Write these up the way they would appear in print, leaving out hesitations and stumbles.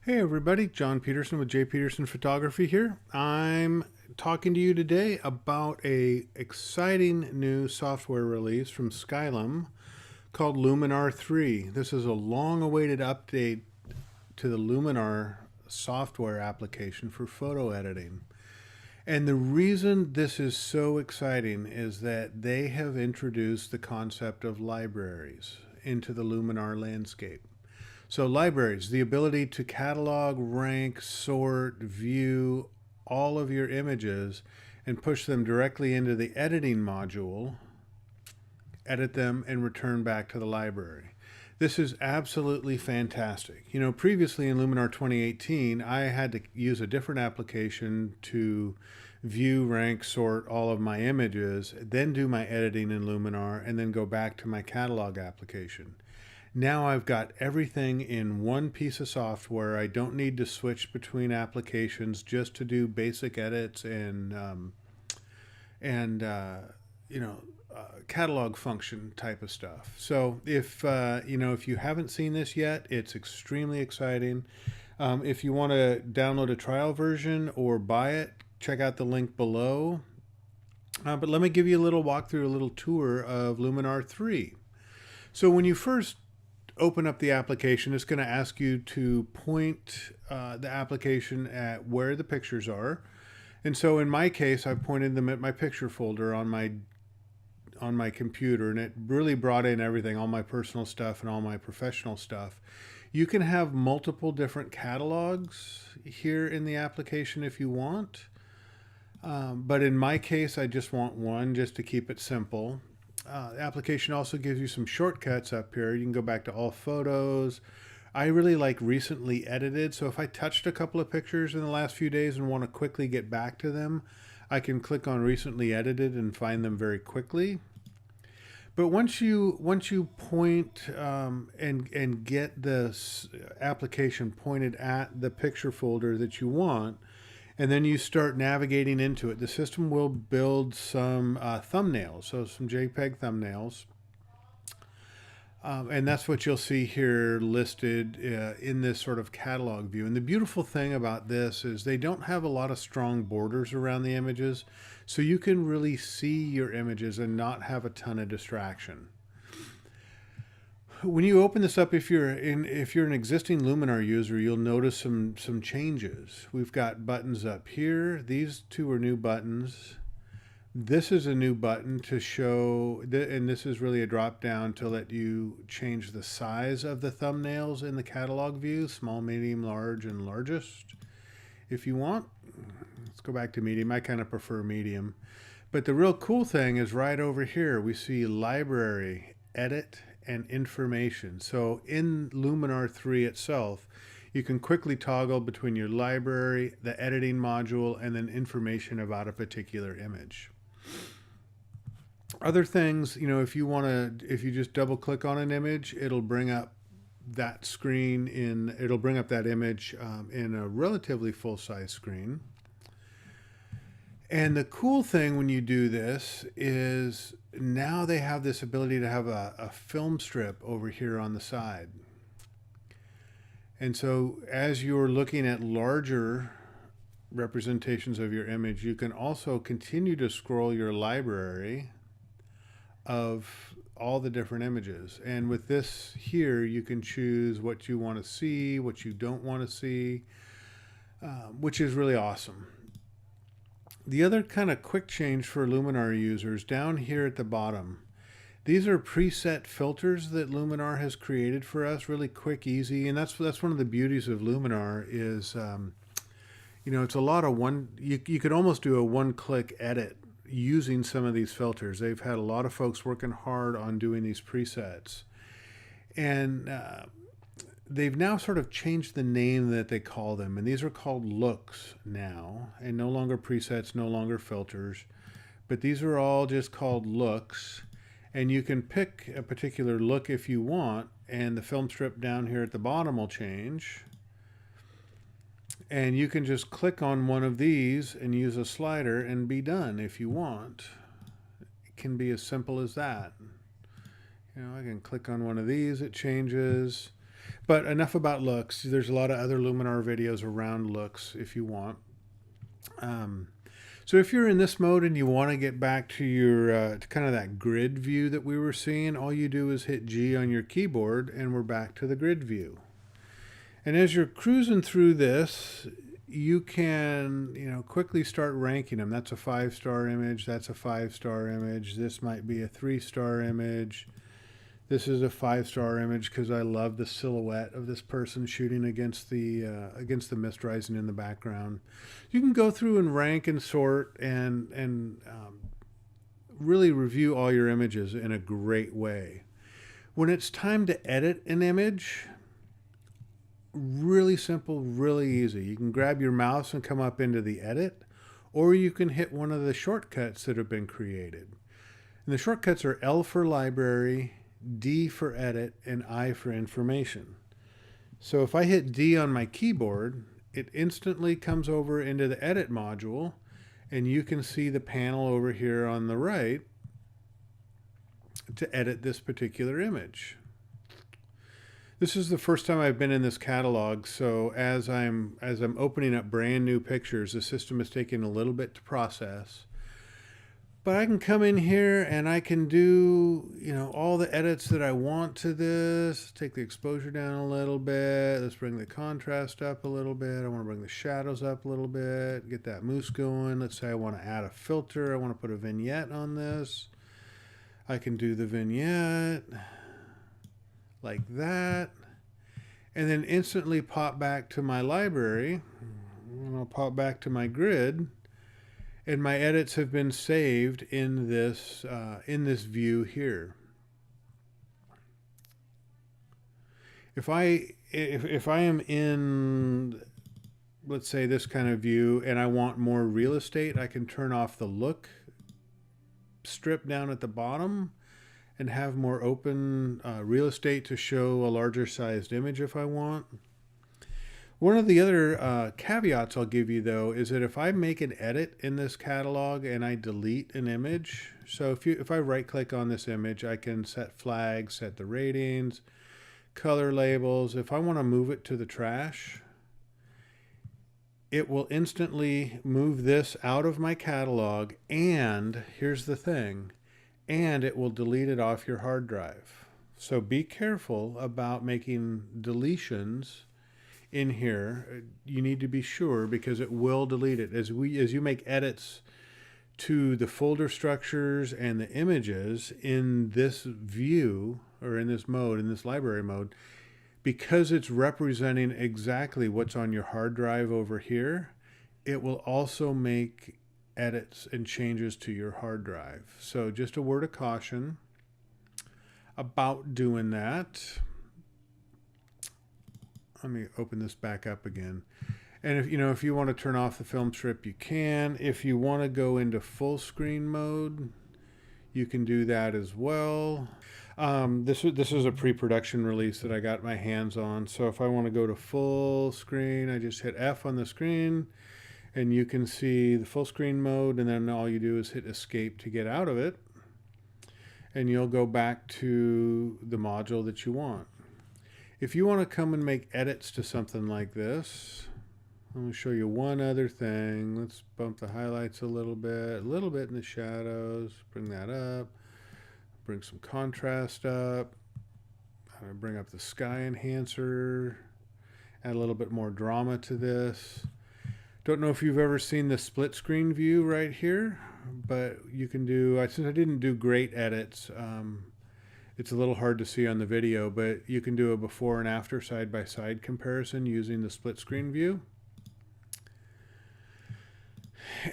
Hey everybody, John Peterson with J. Peterson Photography here. I'm talking to you today about a exciting new software release from Skylum called Luminar 3. This is a long-awaited update to the Luminar software application for photo editing. And the reason this is so exciting is that they have introduced the concept of libraries into the Luminar landscape. So libraries, the ability to catalog, rank, sort, view all of your images and push them directly into the editing module, edit them, and return back to the library. This is absolutely fantastic. You know, previously in Luminar 2018, I had to use a different application to view, rank, sort all of my images, then do my editing in Luminar, and then go back to my catalog application. Now I've got everything in one piece of software. I don't need to switch between applications just to do basic edits and you know catalog function type of stuff. So if if you haven't seen this yet, it's extremely exciting. If you want to download a trial version or buy it, check out the link below. But let me give you a little walkthrough, a little tour of Luminar 3. So when you first open up the application, it's going to ask you to point the application at where the pictures are. And so in my case, I pointed them at my picture folder on my computer, and it really brought in everything, all my personal stuff and all my professional stuff. You can have multiple different catalogs here in the application if you want. But in my case, I just want one just to keep it simple. The application also gives you some shortcuts up here. You can go back to all photos. I really like recently edited, so if I touched a couple of pictures in the last few days and want to quickly get back to them, I can click on recently edited and find them very quickly. But once you point and get the application pointed at the picture folder that you want, and then you start navigating into it, the system will build some thumbnails, so some JPEG thumbnails. And that's what you'll see here listed in this sort of catalog view. And the beautiful thing about this is they don't have a lot of strong borders around the images, so you can really see your images and not have a ton of distraction. When you open this up, if you're an existing Luminar user, you'll notice some changes. We've got buttons up here. These two are new buttons. This is a new button to show, and this is really a drop down to let you change the size of the thumbnails in the catalog view, small, medium, large, and largest if you want. Let's go back to medium. I kind of prefer medium. But the real cool thing is right over here, we see library, edit, and information. So in Luminar 3 itself, you can quickly toggle between your library, the editing module, and then information about a particular image. Other things, you know, if you just double click on an image, it'll bring up that screen it'll bring up that image in a relatively full-size screen. And the cool thing when you do this is now they have this ability to have a film strip over here on the side. And so as you're looking at larger representations of your image, you can also continue to scroll your library of all the different images. And with this here, you can choose what you want to see, what you don't want to see, which is really awesome. The other kind of quick change for Luminar users down here at the bottom, these are preset filters that Luminar has created for us, really quick, easy. And that's one of the beauties of Luminar is, you know, it's a lot of you could almost do a one-click edit using some of these filters. They've had a lot of folks working hard on doing these presets. And they've now sort of changed the name that they call them, and these are called looks now, and no longer presets, no longer filters, but these are all just called looks, and you can pick a particular look if you want, and the film strip down here at the bottom will change, and you can just click on one of these and use a slider and be done if you want. It can be as simple as that. You know, I can click on one of these, it changes. But enough about looks. There's a lot of other Luminar videos around looks if you want. Um, so if you're in this mode and you want to get back to your to kind of that grid view that we were seeing, all you do is hit G on your keyboard and we're back to the grid view. And as you're cruising through this, you can, quickly start ranking them. That's a 5-star image. That's a 5-star image. This might be a 3-star image. This is a 5-star image because I love the silhouette of this person shooting against the mist rising in the background. You can go through and rank and sort and really review all your images in a great way. When it's time to edit an image, really simple, really easy. You can grab your mouse and come up into the edit, or you can hit one of the shortcuts that have been created. And the shortcuts are L for library, D for edit, and I for information. So if I hit D on my keyboard, it instantly comes over into the edit module, and you can see the panel over here on the right to edit this particular image. This is the first time I've been in this catalog, so as I'm opening up brand new pictures, the system is taking a little bit to process. But I can come in here and I can do, all the edits that I want to this. Take the exposure down a little bit. Let's bring the contrast up a little bit. I want to bring the shadows up a little bit. Get that moose going. Let's say I want to add a filter. I want to put a vignette on this. I can do the vignette like that. And then instantly pop back to my library. And I'll pop back to my grid. And my edits have been saved in this view here. If I am in, let's say, this kind of view and I want more real estate, I can turn off the look strip down at the bottom and have more open real estate to show a larger sized image if I want. One of the other caveats I'll give you, though, is that if I make an edit in this catalog and I delete an image, so if I right-click on this image, I can set flags, set the ratings, color labels. If I want to move it to the trash, it will instantly move this out of my catalog, and here's the thing, and it will delete it off your hard drive. So be careful about making deletions in here. You need to be sure because it will delete it. As you make edits to the folder structures and the images in this view or in this mode, in this library mode, because it's representing exactly what's on your hard drive over here, it will also make edits and changes to your hard drive. So just a word of caution about doing that. Let me open this back up again. And if you want to turn off the Filmstrip, you can. If you want to go into full screen mode, you can do that as well. This is a pre-production release that I got my hands on. So if I want to go to full screen, I just hit F on the screen and you can see the full screen mode, and then all you do is hit escape to get out of it. And you'll go back to the module that you want. If you want to come and make edits to something like this, let me show you one other thing. Let's bump the highlights a little bit in the shadows, bring that up, bring some contrast up, bring up the sky enhancer, add a little bit more drama to this. Don't know if you've ever seen the split screen view right here, but you can do, since I didn't do great edits, it's a little hard to see on the video, but you can do a before and after side-by-side comparison using the split screen view.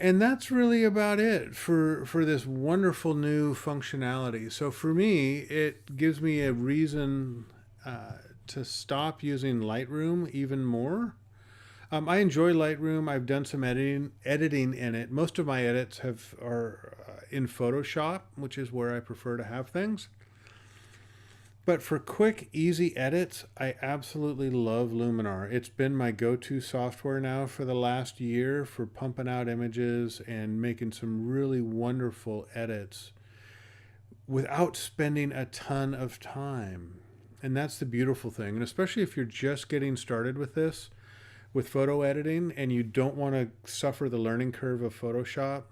And that's really about it for this wonderful new functionality. So for me, it gives me a reason to stop using Lightroom even more. I enjoy Lightroom. I've done some editing in it. Most of my edits are in Photoshop, which is where I prefer to have things. But for quick, easy edits, I absolutely love Luminar. It's been my go-to software now for the last year for pumping out images and making some really wonderful edits without spending a ton of time. And that's the beautiful thing. And especially if you're just getting started with this, with photo editing, and you don't want to suffer the learning curve of Photoshop,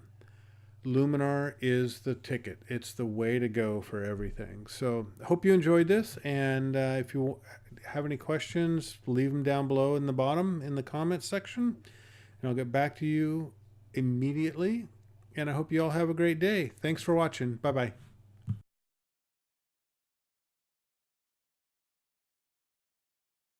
Luminar is the ticket. It's the way to go for everything. So I hope you enjoyed this. And if you have any questions, leave them down below in the bottom in the comments section. And I'll get back to you immediately. And I hope you all have a great day. Thanks for watching. Bye-bye.